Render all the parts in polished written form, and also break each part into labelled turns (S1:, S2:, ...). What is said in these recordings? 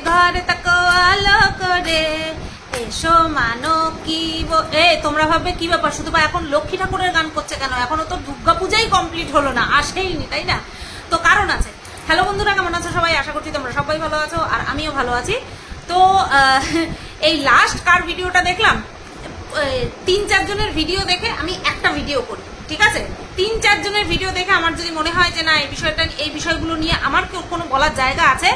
S1: ঘর তাকো আলো করে এসো মানো কি তোমরা ভাববে কি ব্যাপার শুধু এখন লক্ষ্মী ঠাকুরের গান করছে কেন, এখনো তো দুর্গা পূজাই কমপ্লিট হলো না, আসেইনি, তাই না? তো কারণ আছে। হ্যালো বন্ধুরা, কেমন আছো সবাই? আশা করছি তোমরা সবাই ভালো আছো আর আমিও ভালো আছি। তো এই লাস্ট কার ভিডিওটা দেখলাম, 3-4 জনের ভিডিও দেখে আমি একটা ভিডিও করি, ঠিক আছে? 3-4 জনের ভিডিও দেখে আমার যদি মনে হয় যে না এই বিষয়গুলো নিয়ে আমার কোনো বলার জায়গা আছে,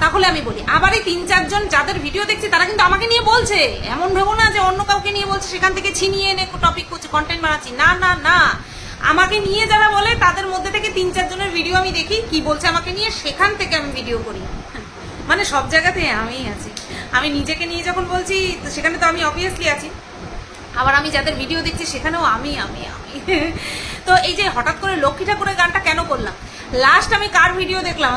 S1: তাহলে আমি বলি। আবার এই 3-4 জন যাদের ভিডিও দেখছি তারা কিন্তু আমাকে নিয়ে বলছে, এমন ভেবো না যে অন্য কাউকে নিয়ে বলছে সেখান থেকে ছিনিয়ে এনে টপিক করছে, কন্টেন্ট বানাচ্ছি। না না না, আমাকে নিয়ে যারা বলে তাদের মধ্যে থেকে 3-4 জনের ভিডিও আমি দেখি, কি বলছে আমাকে নিয়ে, সেখান থেকে আমি ভিডিও করি। মানে সব জায়গাতে আমিই আছি। আমি নিজেকে নিয়ে যখন বলছি সেখানে তো আমি অবভিয়াসলি আছি, আবার আমি যাদের ভিডিও দেখছি সেখানেও আমি আমি আমি তো এই যে হঠাৎ করে লক্ষ্মী ঠাকুরের গানটা কেন করলাম, লাস্ট আমি কার ভিডিও দেখলাম,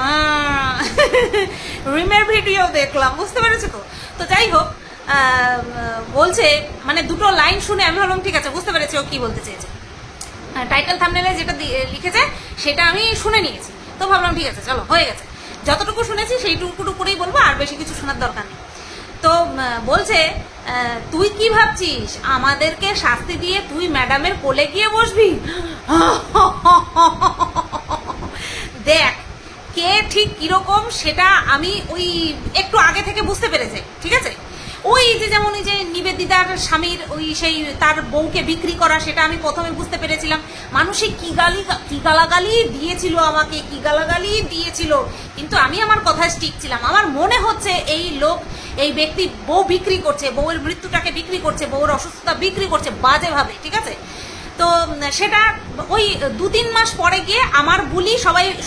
S1: রিমের ভিডিও দেখলাম, বুঝতে পেরেছো তো? তো যাই হোক, বলছে মানে দুটো লাইন শুনে আমি ভাবলাম ঠিক আছে, বুঝতে পেরেছি ও কি বলতে চেয়েছে। টাইটেল থাম্বনেলে যেটা লিখেছে সেটা আমি শুনে নিয়েছি, তো ভাবলাম ঠিক আছে চলো হয়ে গেছে, যতটুকু শুনেছি সেইটুকু করেই বলবো, আর বেশি কিছু শোনার দরকার নেই। তো বলছে তুই কি ভাবছিস আমাদেরকে শাস্তি দিয়ে তুই ম্যাডামের কোলে গিয়ে বসবি? দেখ কে ঠিক কিরকম সেটা আমি ওই একটু আগে থেকে বুঝতে পেরেছি, ঠিক আছে? ওই যে যেমন ওই যে নিবেদিতার স্বামীর ওই সেই তার বউকে বিক্রি করা, সেটা আমি প্রথমে বুঝতে পেরেছিলাম। মানুষে কি গালাগালি দিয়েছিল আমাকে, কি গালাগালি দিয়েছিল, কিন্তু আমি আমার কথায় স্টিক ছিলাম। আমার মনে হচ্ছে এই ব্যক্তি বউ বিক্রি করছে, বউয়ের মৃত্যুটাকে বিক্রি করছে, বউয়ের অসুস্থতা বিক্রি করছে বাজেভাবে, ঠিক আছে? তো সেটা ওই 2-3 মাস পরে গিয়ে আমার বুলি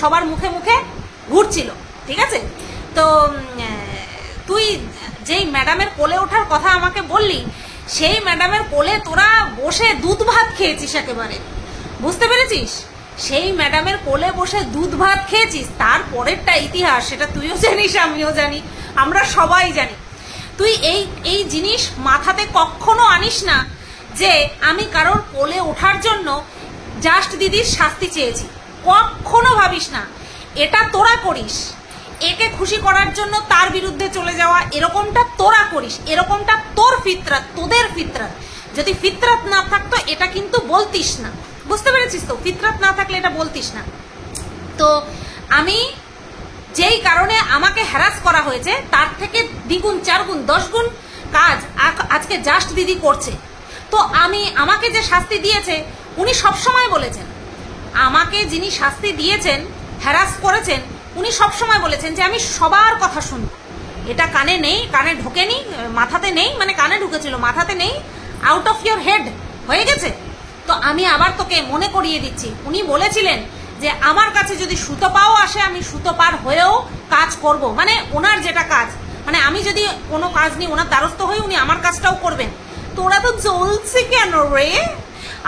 S1: সবার মুখে মুখে ঘুরছিল, ঠিক আছে? তো তুই যেই ম্যাডামের কোলে ওঠার কথা আমাকে বললি, সেই ম্যাডামের কোলে তোরা বসে দুধ ভাত খেয়েছিস, একেবারে বুঝতে পেরেছিস? সেই ম্যাডামের কোলে বসে দুধ ভাত খেয়েছিস, তারপরেরটা ইতিহাস, সেটা তুইও জানিস আমিও জানি, আমরা সবাই জানি। তুই এই জিনিস মাথাতে কখনো আনিস না যে আমি কারোর কোলে ওঠার জন্য জাস্ট দিদির শাস্তি চেয়েছি, কখনো ভাবিস না। এটা তোরা করিস, একে খুশি করার জন্য তার বিরুদ্ধে চলে যাওয়া, এরকমটা তোরা করিস, এরকমটা তোর ফিতরাত, তোদের ফিতরাত। যদি ফিতরাত না থাকতো এটা কিন্তু বলতিস না, বুঝতে পেরেছিস তো? ফিতরাত না থাকলে এটা বলতিস না। তো আমি যেই কারণে আমাকে হ্যারাস করা হয়েছে তার থেকে 2 গুণ 4 গুণ 10 গুণ কাজ আজকে জাস্ট দিদি করছে। তো আমাকে যে শাস্তি দিয়েছে, উনি সবসময় বলেছেন, আমাকে যিনি শাস্তি দিয়েছেন, হ্যারাস করেছেন, উনি সবসময় বলেছেন যে আমি সবার কথা শুনব। এটা কানে নেই, কানে ঢোকেনি, মাথাতে নেই, মানে কানে ঢুকেছিল মাথাতে নেই, আউট অফ ইয়োর হেড হয়ে গেছে। তো আমি আবার তোকে মনে করিয়ে দিচ্ছি, উনি বলেছিলেন যে আমার কাছে যদি সুতোপাও আসে আমি সুতোপার হয়েও কাজ করব, মানে ওনার যেটা কাজ, মানে আমি যদি কোনো কাজ নিয়ে ওনার দ্বারস্থ হই উনি আমার কাজটাও করবেন। তোরা তো জ্বলছে কেন রে?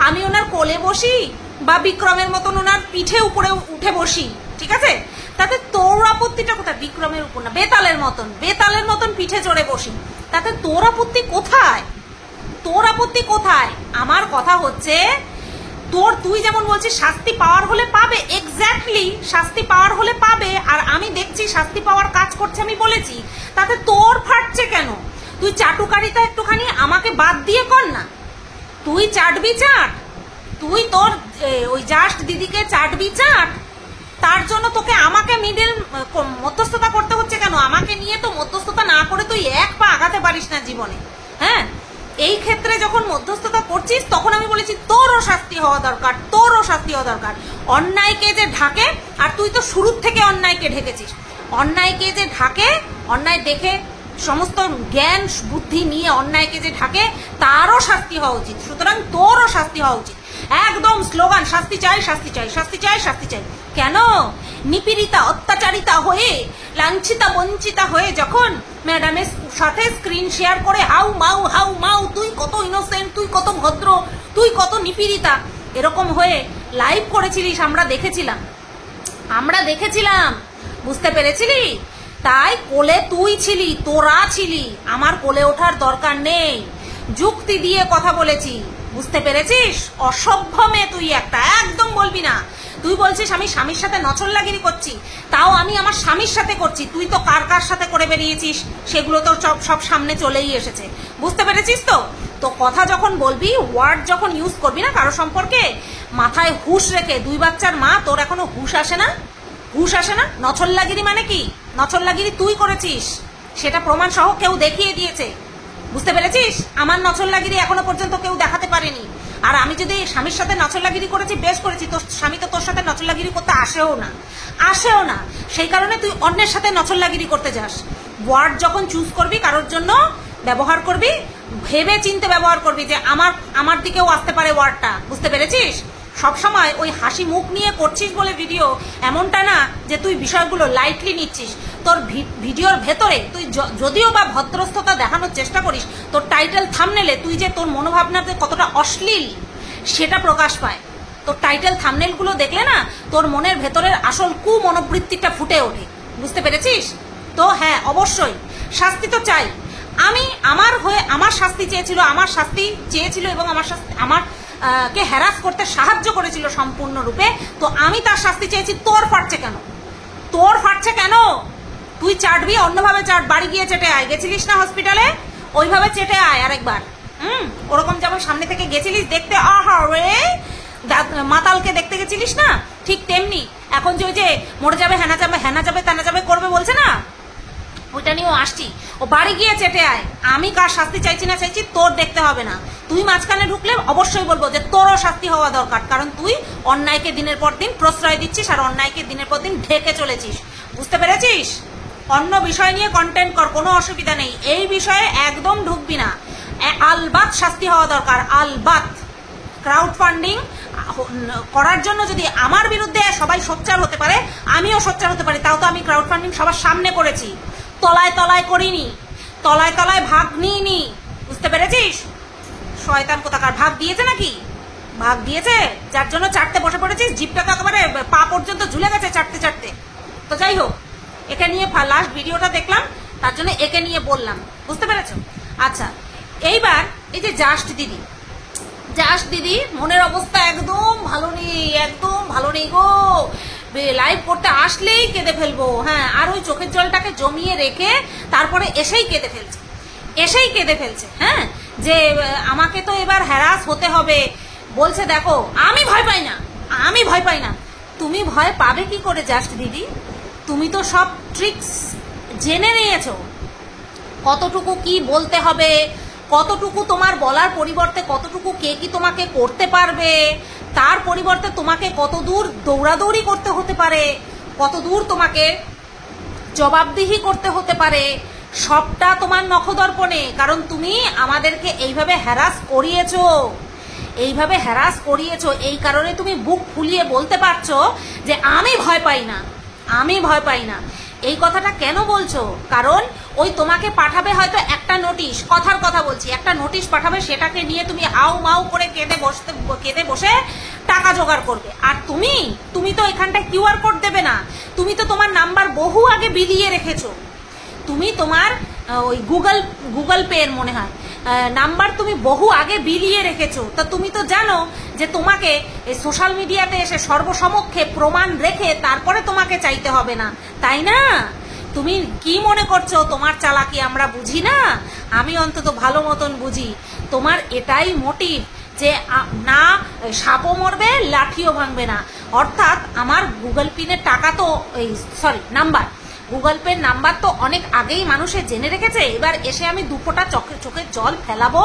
S1: আমি ওনার কোলে বসি বা বিক্রমের মতন ওনার পিঠে উপরে উঠে বসি, ঠিক আছে? তাতে তোর আপত্তিটা কোথায়? বিক্রমের উপর না, বেতালের মতন পিঠে চড়ে বসি, তাতে তোর আপত্তি কোথায়? তোর আপত্তি কোথায়? আমার কথা হচ্ছে তুই যেমন বলছিস শাস্তি পাওয়ার হলে পাবে, এক্স্যাক্টলি শাস্তি পাওয়ার হলে পাবে, আর আমি দেখছি শাস্তি পাওয়ার কাজ করছে, আমি বলেছি, তাতে তোর ফাটছে কেন? তুই চাটুকারিতা একটুখানি আমাকে বাদ দিয়ে কর না, তুই চাটবি চাট, তুই তোর ওই জাস্ট দিদিকে চাটবি চাট, তার জন্য তোকে আমাকে মধ্যস্থতা করতে হচ্ছে কেন? আমাকে নিয়ে তো মধ্যস্থতা না করে তুই এক পা আগাতে পারিস না জীবনে। হ্যাঁ, এই ক্ষেত্রে যখন মধ্যস্থতা করছিস তখন আমি বলেছি তোরও শাস্তি হওয়া দরকার, তোরও শাস্তি হওয়া দরকার। অন্যায়কে যে ঢাকে, আর তুই তো শুরুর থেকে অন্যায়কে ঢেকেছিস, অন্যায়কে যে ঢাকে, অন্যায় দেখে সমস্ত জ্ঞান বুদ্ধি নিয়ে অন্যায়কে যে ঢাকে, তারও শাস্তি হওয়া উচিত। সুতরাং তোরও শাস্তি হওয়া উচিত। একদম স্লোগান শাস্তি চাই, শাস্তি চাই, শাস্তি চাই, শাস্তি চাই। কেন? নিপীড়িতা অত্যাচারিতা হয়ে, লাঞ্ছিতা বঞ্চিতা হয়ে যখন ম্যাডামের সাথে স্ক্রিন শেয়ার করে হাউ মাউ তুই কত ইনোসেন্ট, তুই কত ভদ্র, তুই কত নিপীড়িতা, এরকম হয়ে লাইভ করেছিলিস, আমরা দেখেছিলাম, বুঝতে পেরেছিলি? তাই কোলে তুই ছিলি, তোরা ছিলি, আমার কোলে ওঠার দরকার নেই, যুক্তি দিয়ে কথা বলেছি, বুঝতে পেরেছিস? অসভ্য মেয়ে তুই একটা, একদম বলবি না। তুই বলছিস আমি স্বামীর সাথে নছল্লাগিরি করছি, তাও আমি আমার স্বামীর সাথে করছি, তুই তো কার কার সাথে করে বেরিয়েছিস সেগুলো তো সব সামনে চলেই এসেছে, বুঝতে পেরেছিস তো? তো কথা যখন বলবি, ওয়ার্ড যখন ইউজ করবি না কারো সম্পর্কে, মাথায় হুঁশ রেখে, 2 বাচ্চার মা, তোর এখনো হুঁশ আসে না? হুঁশ আসে না? নছল্লাগিরি মানে কি? নছল্লাগিরি তুই করেছিস, সেটা প্রমাণ সহ কেউ দেখিয়ে দিয়েছে, বুঝতে পেরেছিস? আমার নছল্লাগিরি এখনো পর্যন্ত কেউ দেখাতে পারেনি। আর আমি যদি স্বামীর সাথে নছল্লাগিরি করেছি, বেশ করেছি, তোর স্বামী তো তোর সাথে নছল্লাগিরি করতে আসেও না, সেই কারণে তুই অন্যের সাথে নছল্লাগিরি করতে যাস। ওয়ার্ড যখন চুজ করবি, কারোর জন্য ব্যবহার করবি, ভেবে চিন্তে ব্যবহার করবি যে আমার দিকেও আসতে পারে ওয়ার্ডটা, বুঝতে পেরেছিস? সবসময় ওই হাসি মুখ নিয়ে করছিস বলে ভিডিও, এমনটা না যে তুই বিষয়গুলো লাইটলি নিচ্ছিস। তোর ভিডিওর ভেতরে তুই যদিও বা ভদ্রস্থতা দেখানোর চেষ্টা করিস, তোর টাইটেল থাম্বনেলে তুই যে তোর মনোভাবনাতে কতটা অশ্লীল সেটা প্রকাশ পায়। তোর টাইটেল থাম্বনেলগুলো দেখলে না তোর মনের ভেতরের আসল কুমনোবৃত্তিটা ফুটে ওঠে, বুঝতে পেরেছিস তো? হ্যাঁ, অবশ্যই শাস্তি তো চাই। আমি আমার শাস্তি চেয়েছিল এবং আমার কে হ্যারাস করতে সাহায্য করেছিল সম্পূর্ণরূপে, তো আমি তার শাস্তি চেয়েছি। তোর ফাটছে কেন? তুই চাটবি, অন্যভাবে চাট, বাড়ি গিয়ে চেটে আয়। গেছিলিস না হসপিটালে, ওইভাবে চেটে আয় আরেকবার। ওরকম যেমন সামনে থেকে গেছিলিস দেখতে, আহা রে মাতালকে দেখতে গেছিলিস না, ঠিক তেমনি এখন যে ওই যে মরে যাবে, হেনা যাবে তানা যাবে করবে বলছে না, ওইটা নিয়েও আসছি। ও বাড়ি গিয়ে চেটে আয়। আমি কার শাস্তি চাইছি না চাইছি তোর দেখতে হবে না। তুই মাঝখানে ঢুকলে অবশ্যই বলবো যে তোরও শাস্তি হওয়া দরকার, কারণ তুই অন্যায়কে দিনের পর দিন প্রশ্রয় দিচ্ছিস আর অন্যায়কে দিনের পর দিন ঢেকে চলেছিস, বুঝতে পেরেছিস? অন্য বিষয় নিয়ে কন্টেন্ট কর, কোনো অসুবিধা নেই, এই বিষয়ে একদম ঢুকবি না। আলবাত শাস্তি হওয়া দরকার, আলবাত। ক্রাউড ফান্ডিং করার জন্য যদি আমার বিরুদ্ধে সবাই সোচ্চার হতে পারে, আমিও সোচ্চার হতে পারি, তাও তো আমি ক্রাউড ফান্ডিং সবার সামনে করেছি, তলায় করিনি, তলায় ভাগ নিইনি, বুঝতে পেরেছিস? শয়তান কোথাকার, ভাগ দিয়েছে নাকি? ভাগ দিয়েছে, যার জন্য চাটতে বসে পড়েছিস, জিভটাকে একেবারে পা পর্যন্ত ঝুলে গেছে চাটতে। তো যাই হোক, একে নিয়ে লাস্ট ভিডিওটা দেখলাম, তার জন্য একে নিয়ে বললাম, বুঝতে পেরেছ? আচ্ছা, এইবার এই যে জাস্ট দিদি মনের অবস্থা একদম ভালো নেই গো। লাইভ করতে আসলেই কেঁদে ফেলবো, হ্যাঁ, আর ওই চোখের জলটাকে জমিয়ে রেখে তারপরে এসেই কেঁদে ফেলছে, হ্যাঁ, যে আমাকে তো এবার হ্যারাস হতে হবে বলছে। দেখো, আমি ভয় পাই না। তুমি ভয় পাবে কি করে জাস্ট দিদি? তুমি তো সব ট্রিক্স জেনে নিয়েছো, কতটুকু কি বলতে হবে, কতটুকু তোমার বলার পরিবর্তে কতটুকু কে কি তোমাকে করতে পারবে, তার পরিবর্তে তোমাকে কত দূর দৌড়াদৌড়ি করতে হতে পারে, কত দূর তোমাকে জবাবদিহি করতে হতে পারে, সবটা তোমার নখদর্পণে। কারণ তুমি আমাদেরকে এইভাবে হ্যারাস করিয়েছো, এই কারণে তুমি বুক ফুলিয়ে বলতে পারছো যে আমি ভয় পাই না। এই কথাটা কেন বলছো? কারণ ওই তোমাকে পাঠাবে হয়তো একটা নোটিশ, কথার কথা বলছি, একটা নোটিশ পাঠাবে, সেটাকে নিয়ে তুমি হাউ মাউ করে কেঁদে বসে টাকা জোগাড় করবে। আর তুমি তো এখানটায় কিউআর কোড দেবে না, তুমি তো তোমার নাম্বার বহু আগে বিলিয়ে রেখেছো, তুমি তোমার ওই গুগল পে এর মনে হয় নাম্বার তুমি বহু আগে বিলিয়ে রেখেছো। তা তুমি তো জানো যে তোমাকে সোশ্যাল মিডিয়াতে এসে সর্বসমক্ষে প্রমাণ রেখে তারপরে তোমাকে চাইতে হবে না, তাই না? তুমি কি মনে করছো তোমার চালাকি আমরা বুঝি না? আমি অন্তত ভালো মতন বুঝি। তোমার এটাই মোটিভ যে না সাপও মরবে লাঠিও ভাঙবে না। অর্থাৎ আমার গুগল পিনের টাকা তো গুগল পের নাম্বার তো অনেক আগেই মানুষে জেনে রেখেছে। এবার এসে আমি দুপোটা চোখের জল ফেলাবো,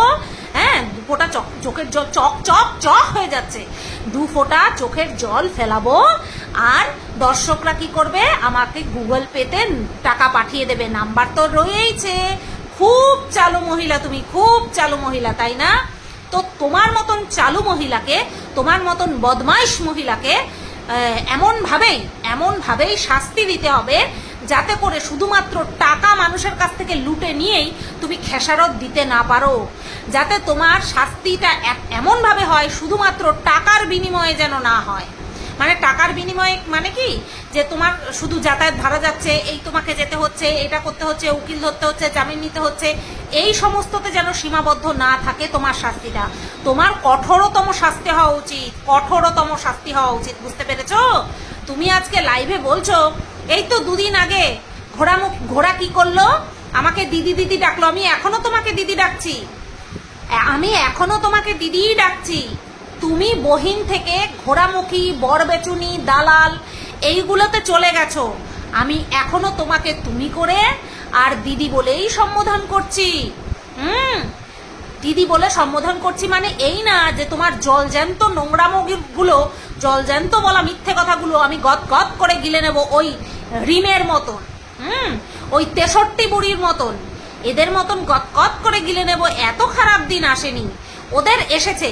S1: হ্যাঁ, দুপোটা চোখের জল চক হয়ে যাচ্ছে, 2 ফোঁটা চোখের জল ফেলাবো, আর দর্শকরা কি করবে? আমাকে গুগল পেতে টাকা পাঠিয়ে দেবে, নাম্বার তো রয়েইছে। খুব চালু মহিলা তুমি, খুব চালু মহিলা, তাই না? তো তোমার মতন চালু মহিলাকে, তোমার মতন বদমাইশ মহিলাকে এমনভাবেই শাস্তি দিতে হবে যাতে করে শুধুমাত্র টাকা মানুষের কাছ থেকে লুটে নিয়েই তুমি খেসারত দিতে না পারো, যাতে তোমার শাস্তিটা এমনভাবে হয় শুধুমাত্র টাকার বিনিময়ে যেন না হয়। মানে টাকার বিনিময়ে মানে কি, যে তোমার শুধু যাতায়াত ভাড়া যাচ্ছে, এই তোমাকে যেতে হচ্ছে, এটা করতে হচ্ছে, উকিল ধরতে হচ্ছে, জামিন নিতে হচ্ছে, এই সমস্ততে যেন সীমাবদ্ধ না থাকে তোমার শাস্তিটা। তোমার কঠোরতম শাস্তি হওয়া উচিত, কঠোরতম শাস্তি হওয়া উচিত, বুঝতে পেরেছো? তুমি আজকে লাইভে বলছো, এই তো দুদিন আগে ঘোড়া কি করলো, আমাকে দিদি দিদি ডাকলো, আমি এখনো তোমাকে দিদি ডাকছি, আমি এখনো তোমাকে দিদিই ডাকছি। তুমি বহিন থেকে ঘোড়ামুখী, বরবেচুনি, দালাল এইগুলোতে চলে গেছো। আমি এখনো তোমাকে তুমি করে আর দিদি বলেই সম্বোধন করছি। দিদি বলে সম্বোধন করছি মানে এই না যে তোমার জলজ্যান্ত নোংরামগুলো, জলজ্যান্ত বলা মিথ্যে কথাগুলো আমি গদ গদ করে গিলে নেব ওই রিমের মতন, ওই 63 বুড়ির মতন, এদের মতন গদ গদ করে গিলে নেব। এত খারাপ দিন আসেনি, ওদের এসেছে,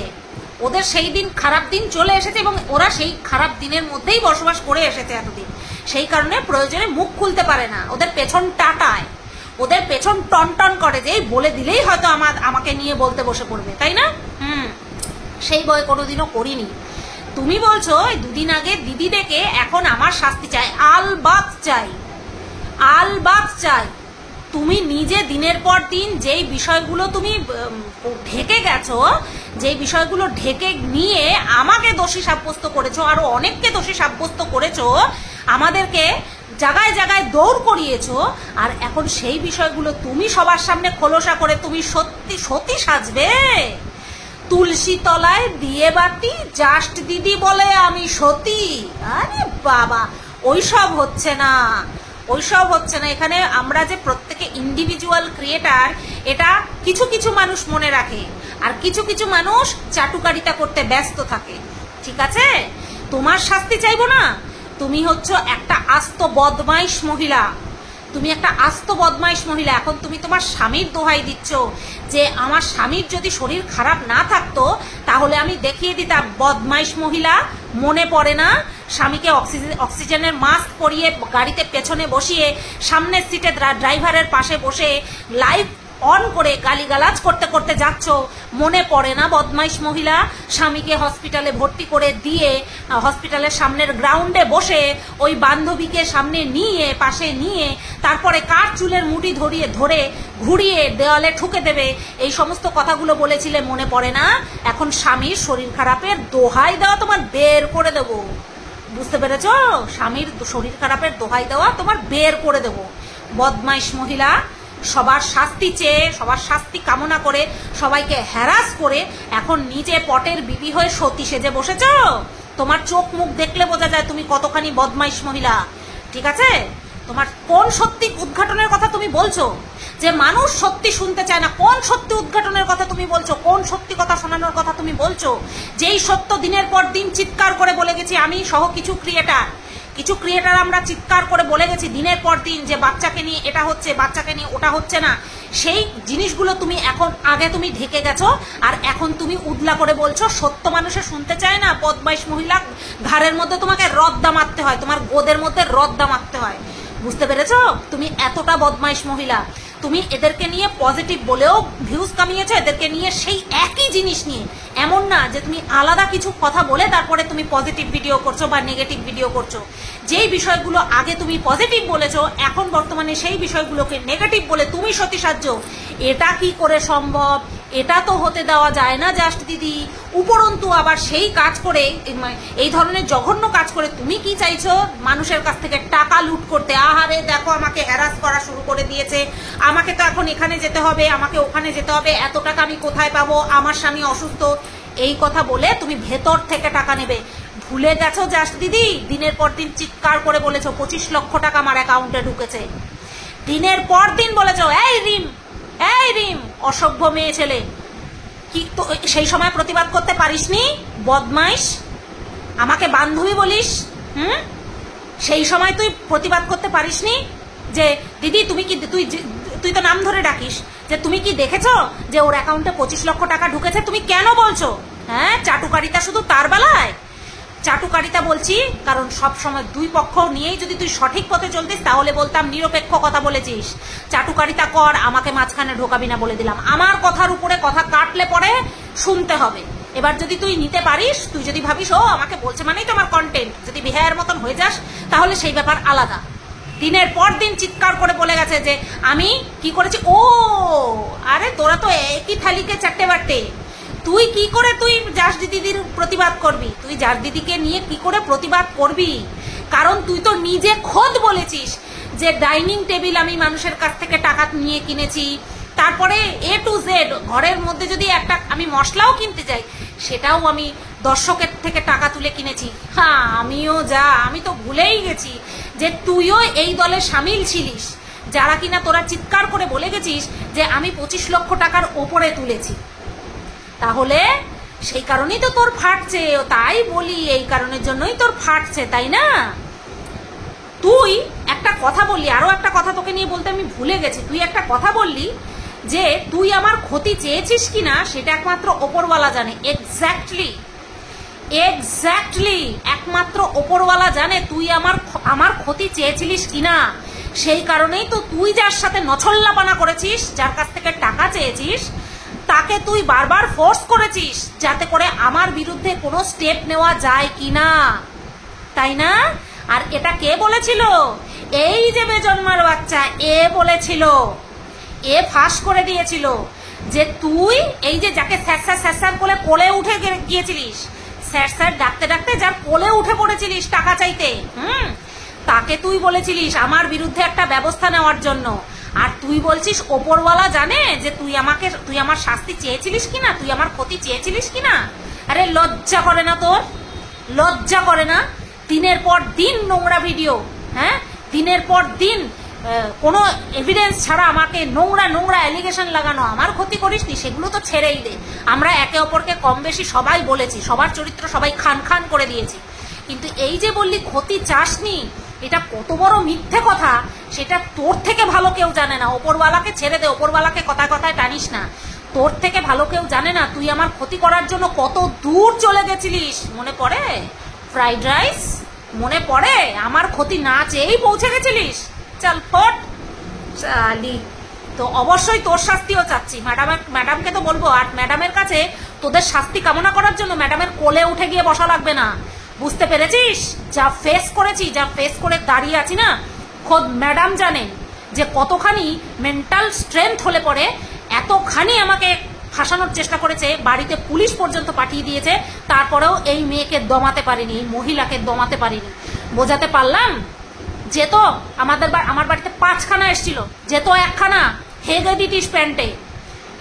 S1: ওদের সেই দিন খারাপ দিন চলে এসেছে এবং ওরা সেই খারাপ দিনের মধ্যেই বসবাস করে এসেছে এতদিন। সেই কারণে প্রয়োজনে মুখ খুলতে পারে না, ওদের পেছন টাটায়, ওদের পেছন টন টন করে, যে বলে দিলেই হয়তো আমাকে নিয়ে বলতে বসে পড়বে, তাই না? সেই বই কোনোদিনও করিনি। তুমি বলছো দুদিন আগে দিদি ডেকে এখন আমার শাস্তি চাই, আলবাত চাই, আলবাত চাই। তুমি নিজে দিনের পর দিন যেই বিষয়গুলো তুমি ঢেকে গেছো, যেই বিষয়গুলো ঢেকে নিয়ে আমাকে দোষী সাব্যস্ত করেছো, আরো অনেককে দোষী সাব্যস্ত করেছো, আমাদেরকে জায়গায় জায়গায় দৌড় করিয়েছো, আর এখন সেই বিষয়গুলো তুমি সবার সামনে খোলসা করে তুমি সত্যি সতী সাজবে। তুলসী তলায় দিয়ে বাতি, জাস্ট দিদি বলে আমি সতী। আরে বাবা, ওইসব হচ্ছে না, ওইসব হচ্ছে না। এখানে আমরা যে প্রত্যেকে ইন্ডিভিজুয়াল ক্রিয়েটার, এটা কিছু কিছু মানুষ মনে রাখে, আর কিছু কিছু মানুষ চাটুকারিতা করতে ব্যস্ত থাকে, ঠিক আছে? তোমার শাস্তি চাইবো না, তুমি হচ্ছে একটা আস্ত বদমাইশ মহিলা, তুমি একটা আস্ত বদমাইশ মহিলা। এখন তুমি তোমার স্বামীর দোহাই দিচ্ছ যে আমার স্বামীর যদি শরীর খারাপ না থাকতো তাহলে আমি দেখিয়ে দিতাম। বদমাইশ মহিলা, মনে পড়ে না স্বামীকে অক্সিজেনের মাস্ক পরিয়ে গাড়িতে পেছনে বসিয়ে সামনের সিটে ড্রাইভারের পাশে বসে লাইভ অন করে গালিগালাজ করতে করতে যাচ্ছ? মনে পড়ে না বদমাইশ মহিলা? স্বামীকে হসপিটালে ভর্তি করে দিয়ে হসপিটালের সামনের গ্রাউন্ডে বসে ওই বান্ধবীকে সামনে নিয়ে পাশে নিয়ে তারপরে কার চুলের মুঠি ধরে ঘুরিয়ে দেওয়ালে ঠুকে দেবে, এই সমস্ত কথাগুলো বলেছিলে, মনে পড়ে না? এখন স্বামীর শরীর খারাপের দোহাই দেওয়া তোমার বের করে দেবো, বুঝতে পেরেছ? স্বামীর শরীর খারাপের দোহাই দেওয়া তোমার বের করে দেবো। বদমাইশ মহিলা, সবার শাস্তি চেয়ে, সবার শাস্তি কামনা করে, সবাইকে হ্যারাস করে এখন নিজে পটের বিবি হয়ে সতী সেজে বসেছ। তোমার চোখ মুখ দেখলে বোঝা যায় তুমি কতখানি বদমাইশ মহিলা, ঠিক আছে? তোমার কোন সত্যি উদ্ঘাটনের কথা তুমি বলছো যে মানুষ সত্যি শুনতে চায় না? কোন সত্যি উদ্ঘাটনের কথা তুমি বলছো? কোন সত্যি কথা শোনানোর কথা তুমি বলছো? যেই সত্য দিনের পর দিন চিৎকার করে বলে গেছি আমি সহ কিছু ক্রিয়েটার আমরা চিৎকার করে বলে গেছি দিনের পর দিন যে বাচ্চাকে নিয়ে এটা হচ্ছে, বাচ্চাকে নিয়ে ওটা হচ্ছে না, সেই জিনিসগুলো তুমি এখন আগে তুমি ঢেকে গেছো, আর এখন তুমি উদলা করে বলছো সত্য মানুষে শুনতে চায় না। বদমাইশ মহিলা, ঘাড়ের মধ্যে তোমাকে রদ্দা মারতে হয়, তোমার গোদের মধ্যে রদ্দা মারতে হয়, বুঝতে পেরেছো? তুমি এতটা বদমাইশ মহিলা। তুমি এদেরকে নিয়ে পজিটিভ বলেও ভিউজ কামিয়েছো, এদেরকে নিয়ে সেই একই জিনিস নিয়ে, এমন না যে তুমি আলাদা কিছু কথা বলে তারপরে তুমি পজিটিভ ভিডিও করছো বা নেগেটিভ ভিডিও করছো। যেই বিষয়গুলো আগে তুমি পজিটিভ বলেছো, এখন বর্তমানে সেই বিষয়গুলোকে নেগেটিভ বলে তুমি সতী সাজ্য। এটা কি করে সম্ভব? এটা তো হতে দেওয়া যায় না জাস্ট দিদি। উপরন্তু আবার সেই কাজ করে, এই ধরনের জঘন্য কাজ করে তুমি কি চাইছো? মানুষের কাছ থেকে টাকা লুট করতে। আহারে দেখো আমাকে হ্যারাস করা শুরু করে দিয়েছে, আমাকে তো এখন এখানে যেতে হবে, আমাকে ওখানে যেতে হবে, এত টাকা আমি কোথায় পাবো, আমার স্বামী অসুস্থ, এই কথা বলে তুমি ভেতর থেকে টাকা নেবে। ভুলে গেছো জাস্ট দিদি? দিনের পর দিন চিৎকার করে বলেছো 25 লক্ষ টাকা আমার অ্যাকাউন্টে ঢুকেছে। দিনের পর দিন বলেছো এই রিম অসভ্য মেয়ে ছেলে। কি তো সেই সময় প্রতিবাদ করতে পারিসনি? বদমাইশ, আমাকে বান্ধবী বলিস? সেই সময় তুই প্রতিবাদ করতে পারিসনি যে দিদি তুমি কি, তুই তো নাম ধরে ডাকিস, যে তুমি কি দেখেছো যে ওর অ্যাকাউন্টে 25 লক্ষ টাকা ঢুকেছে? তুমি কেন বলছো? হ্যাঁ, চাটুকারিতা শুধু তার বেলায়? চাটুকারিতা বলছি কারণ সব সময় দুই পক্ষ নিয়েই যদি তুই সঠিক পথে চলতিস তাহলে বলতাম নিরপেক্ষ কথা বলেছিস। চাটুকারিতা কর, আমাকে মাঝখানে ঢোকাবি না বলে দিলাম। আমার কথার উপরে কথা কাটলে পরে শুনতে হবে, এবার যদি তুই নিতে পারিস, তুই যদি ভাবিস ও আমাকে বলছে মানেই তো আমার কন্টেন্ট, যদি বিহায়ের মতন হয়ে যাস তাহলে সেই ব্যাপার আলাদা। দিনের পর দিন চিৎকার করে বলে গেছে যে আমি কি করেছি। ও আরে তোরা তো একই থালিকে চারটে বাটে। তুই কি করে তুই জাস দিদির প্রতিবাদ করবি? তুই জাস দিদিকে নিয়ে কি করে প্রতিবাদ করবি? কারণ তুই তো নিজে খোদ বলেছিস যে ডাইনিং টেবিল আমি মানুষের কাছ থেকে টাকা নিয়ে কিনেছি, তারপরে A to Z ঘরের মধ্যে যদি একটা আমি মশলাও কিনতে যাই সেটাও আমি দর্শকের থেকে টাকা তুলে কিনেছি। হ্যাঁ আমি তো ভুলেই গেছি যে তুইও এই দলে সামিল ছিলিস, যারা কিনা তোরা চিৎকার করে বলে গেছিস যে আমি 25 লক্ষ টাকার ওপরে তুলেছি। তাহলে সেই কারণেই তো তোর ফাটছে, তাই বলি এই কারণের জন্যই তোর ফাটছে, তাই না? তুই একটা কথা বললি, আরো একটা কথা তোকে নিয়ে বলতে আমি ভুলে গেছি। তুই একটা কথা বললি যে তুই আমার ক্ষতি চেয়েছিস কিনা সেটা একমাত্র ওপরওয়ালা জানে। এক্স্যাক্টলি একমাত্র ওপরওয়ালা জানে তুই আমার ক্ষতি চেয়েছিলিস কিনা। সেই কারণেই তো তুই যার সাথে নছল্লাপানা করেছিস, যার কাছ থেকে টাকা চেয়েছিস, তাকে তুই বারবার ফোর্স করেছিস যাতে করে আমার বিরুদ্ধে কোনো স্টেপ নেওয়া যায় কিনা, তাই না? আর এটা কে বলেছিল? এই যে বেজন্মার বাচ্চা, এ বলেছিল, এ ফাঁস করে দিয়েছিল যে তুই এই যে যাকে স্যার কোলে কোলে উঠে গিয়েছিলিস, স্যার ডাকতে ডাকতে যার কোলে উঠে পড়েছিলিস টাকা চাইতে, তাকে তুই বলেছিলিস আমার বিরুদ্ধে একটা ব্যবস্থা নেওয়ার জন্য। আর তুই বলছিস ওপরওয়ালা জানে যে তুই আমার শাস্তি চেয়েছিলিস কিনা, তুই আমার ক্ষতি চেয়েছিলিস কিনা। আরে লজ্জা করে না তোর? লজ্জা করে না? দিনের পর দিন নোংরা ভিডিও, হ্যাঁ, দিনের পর দিন কোনো এভিডেন্স ছাড়া আমাকে নোংরা নোংরা অ্যালিগেশন লাগানো, আমার ক্ষতি করিসনি, সেগুলো তো ছেড়েই দে। আমরা একে অপরকে কম বেশি সবাই বলেছি, সবার চরিত্র সবাই খান খান করে দিয়েছি, কিন্তু এই যে বললি ক্ষতি চাসনি, এটা কত বড় মিথ্যে কথা সেটা তোর থেকে ভালো কেউ জানে না। ওপরওয়ালাকে ছেড়ে দে, ওপরওয়ালাকে কথায় কথায় টানিস না। তোর থেকে ভালো কেউ জানে না তুই আমার ক্ষতি করার জন্য কত দূর চলে গেছিলিস। মনে পড়ে ফ্রাইড রাইস? মনে পড়ে আমার ক্ষতি না চেয়েই পৌঁছে গেছিলিস? চল ফট চালি। তো অবশ্যই তোর শাস্তিও চাচ্ছি। ম্যাডামকে তো বলবো, আর ম্যাডামের কাছে তোদের শাস্তি কামনা করার জন্য ম্যাডামের কোলে উঠে গিয়ে বসা লাগবে না। বুঝতে পেরেছিস? যা ফেস করেছি, যা ফেস করে দাঁড়িয়ে আছি না, খোদ ম্যাডাম জানেন যে কতখানি মেন্টাল স্ট্রেংথ হলে পরে এতখানি আমাকে ফাঁসানোর চেষ্টা করেছে, বাড়িতে পুলিশ পর্যন্ত পাঠিয়ে দিয়েছে, তারপরেও এই মেয়েকে দমাতে পারিনি, এই মহিলাকে দমাতে পারিনি। বোঝাতে পারলাম? যেত আমার বাড়িতে 5খানা এসেছিল, যেত 1খানা হেগে দিতিস,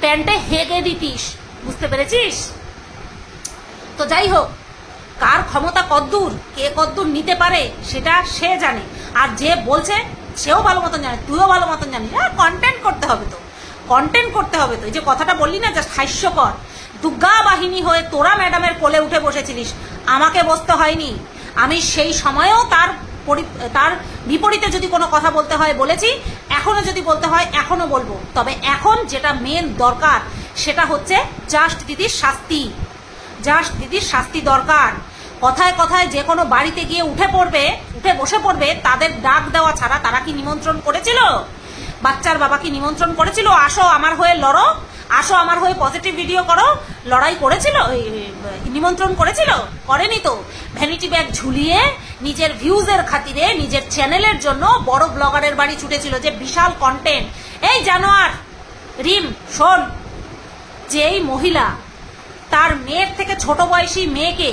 S1: প্যান্টে হেগে দিতিস। বুঝতে পেরেছিস? তো যাই হোক, কার ক্ষমতা কদ্দূর, কে কদ্দূর নিতে পারে সেটা সে জানে, আর যে বলছে সেও ভালো মতন জানে, তুইও ভালো মতন জানিস। কন্টেন্ট করতে হবে তো, এই যে কথাটা বললি না, জাস্ট হাস্যকর। দুর্গা বাহিনী হয়ে তোরা ম্যাডামের কোলে উঠে বসেছিলিস, আমাকে বসতে হয়নি। আমি সেই সময়েও তার বিপরীতে যদি কোনো কথা বলতে হয় বলেছি, এখনো যদি বলতে হয় এখনো বলবো। তবে এখন যেটা মেন দরকার সেটা হচ্ছে জাস্ট দিদির শাস্তি দরকার। কথায় কথায় যে কোনো বাড়িতে গিয়ে উঠে বসে পড়বে, তাদের ডাক দেওয়া ছাড়া তারা কি নিমন্ত্রণ করেছিল? বাচ্চার বাবা কি নিমন্ত্রণ করেছিল আসো আমার হয়ে লড়ো, আসো আমার হয়ে পজিটিভ ভিডিও করো? লড়াই করেছিল? নিমন্ত্রণ করেছিল? করেনি তো। ভ্যানিটি ব্যাগ ঝুলিয়ে নিজের ভিউজের খাতিরে, নিজের চ্যানেলের জন্য বড় ব্লগারের বাড়ি ছুটেছিল যে বিশাল কন্টেন্ট। এই জানোয়ার রিম, শোন, যেই মহিলা তার মেয়ের থেকে ছোট বয়সী মেয়েকে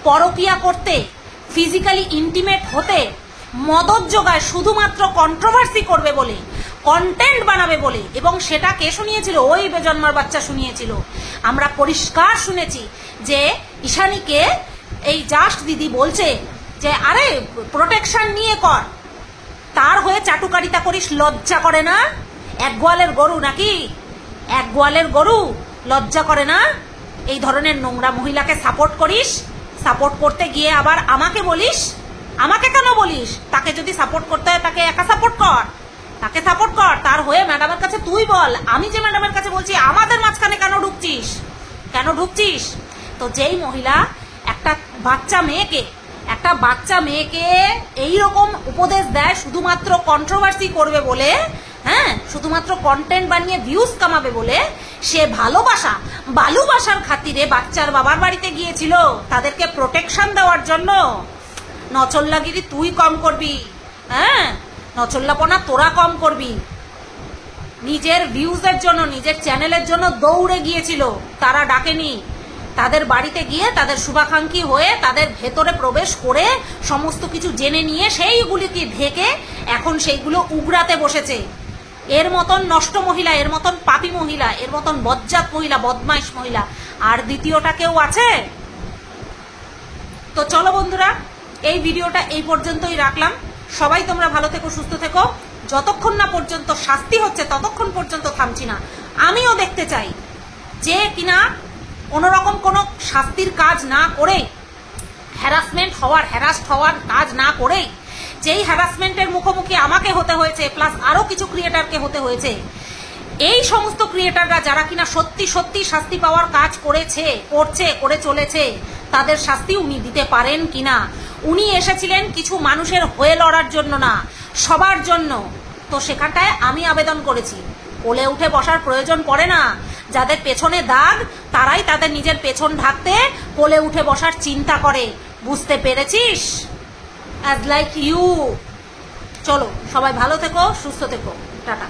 S1: পরকিয়া করতে, ফিজিক্যালি ইন্টিমেট হতে মদত যোগায় শুধুমাত্র কন্ট্রোভার্সি করবে বলে, কন্টেন্ট বানাবে বলে, এবং সেটা কে শুনিয়েছিল? ওই বেজন্মার বাচ্চা শুনিয়েছিল। আমরা পরিষ্কার শুনেছি যে ঈশানীকে এই জাস্ট দিদি বলছে যে আরে প্রোটেকশন নিয়ে কর, তার হয়ে চাটুকারিতা করিস, লজ্জা করে না? এক গোয়ালের গরু নাকি? এক গোয়ালের গরু, লজ্জা করে না? এই ধরনের নোংরা মহিলাকে সাপোর্ট করিস, সাপোর্ট করতে গিয়ে আবার আমাকে বলিস। আমাকে কেন বলিস? তাকে যদি সাপোর্ট করতে হয় তাকে একা সাপোর্ট কর, তার হয়ে ম্যাডামের কাছে তুই বল। আমি যে ম্যাডামের কাছে বলছি আমাদের মাঝখানে কেন ঢুকছিস? তো যেই মহিলা একটা বাচ্চা মেয়েকে এইরকম উপদেশ দেয় শুধুমাত্র কন্ট্রোভার্সি করবে বলে, হ্যাঁ, শুধুমাত্র কন্টেন্ট বানিয়ে ভিউজ কামাবে বলে, সে ভালোবাসার খাতিরে বাচ্চার বাবার বাড়িতে গিয়েছিল তাদেরকে প্রোটেকশন দেওয়ার জন্য। নচল্লাগিরি তুই কম করবি, হ্যাঁ, নচল্লাপনা তোরা কম করবি। নিজের ভিউজের জন্য, নিজের চ্যানেলের জন্য দৌড়ে গিয়েছিল, তারা ডাকেনি। তাদের বাড়িতে গিয়ে তাদের শুভাকাঙ্ক্ষী হয়ে তাদের ভেতরে প্রবেশ করে সমস্ত কিছু জেনে নিয়ে সেইগুলিকে ঢেকে এখন সেইগুলো উগড়াতে বসেছে। এর মতন নষ্ট মহিলা, এর মতন পাপী মহিলা, এর মতন বজ্জাত মহিলা, বদমাইশ মহিলা আর দ্বিতীয়টা কেউ আছে? তো চলো বন্ধুরা, এই ভিডিওটা এই পর্যন্তই রাখলাম। সবাই তোমরা ভালো থেকো, সুস্থ থেকো। যতক্ষণ না পর্যন্ত শাস্তি হচ্ছে ততক্ষণ পর্যন্ত থামছি না। আমিও দেখতে চাই যে কিনা কোনোরকম কোনো শাস্তির কাজ না করে, হ্যারাস্ট হওয়ার কাজ না করে, যেই হ্যারাসমেন্টের মুখোমুখি আমাকে হতে হয়েছে প্লাস আরো কিছু ক্রিয়েটারকে হতে হয়েছে, এই সমস্ত ক্রিয়েটাররা যারা কিনা সত্যি সত্যি শাস্তি পাওয়ার কাজ করে চলেছে, তাদের শাস্তি উনি দিতে পারেন কিনা। উনি এসেছিলেন কিছু মানুষের হয়ে লড়ার জন্য না, সবার জন্য। তো সেখানটায় আমি আবেদন করেছি, কোলে উঠে বসার প্রয়োজন পড়ে না। যাদের পেছনে দাগ তারাই তাদের নিজের পেছন ঢাকতে কোলে উঠে বসার চিন্তা করে। বুঝতে পেরেছিস? As like you. চলো সবাই ভালো থেকো, সুস্থ থেকো, টাটা।